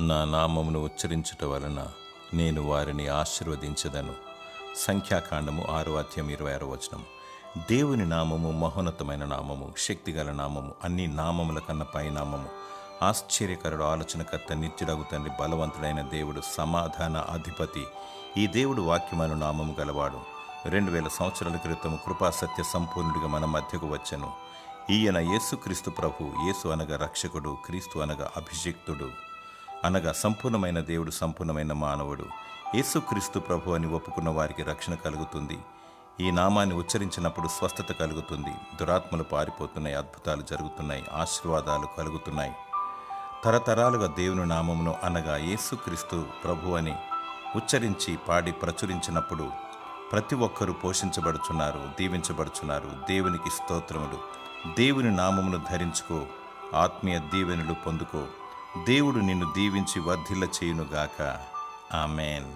నా నామమును ఉచ్చరించుట వలన నేను వారిని ఆశీర్వదించదను. సంఖ్యాకాండము 6:26. దేవుని నామము మహోన్నతమైన నామము, శక్తిగల నామము, అన్ని నామముల కన్నా పైనామము, ఆశ్చర్యకరుడు, ఆలోచనకర్త, నిత్యుడగు తండ్రి, బలవంతుడైన దేవుడు, సమాధాన అధిపతి. ఈ దేవుడు వాక్యమను నామము గలవాడు. 2000 సంవత్సరాల క్రితం కృపాసత్య సంపూర్ణుడిగా మన మధ్యకు వచ్చెను. ఈయన యేసుక్రీస్తు ప్రభు. యేసు అనగా రక్షకుడు, క్రీస్తు అనగా అభిషిక్తుడు, అనగా సంపూర్ణమైన దేవుడు, సంపూర్ణమైన మానవుడు. యేసుక్రీస్తు ప్రభు అని ఒప్పుకున్న వారికి రక్షణ కలుగుతుంది. ఈ నామాన్ని ఉచ్చరించినప్పుడు స్వస్థత కలుగుతుంది, దురాత్మలు పారిపోతున్నాయి, అద్భుతాలు జరుగుతున్నాయి, ఆశీర్వాదాలు కలుగుతున్నాయి. తరతరాలుగా దేవుని నామమును అనగా యేసుక్రీస్తు ప్రభు అని ఉచ్చరించి పాడి ప్రచురించినప్పుడు ప్రతి ఒక్కరూ పోషించబడుచున్నారు, దీవించబడుచున్నారు. దేవునికి స్తోత్రములు. దేవుని నామమును ధరించుకో, ఆత్మీయ దీవెనలు పొందుకో. దేవుడు నిన్ను దీవించి వర్ధిల్ల చేయునుగాక. ఆమేన్.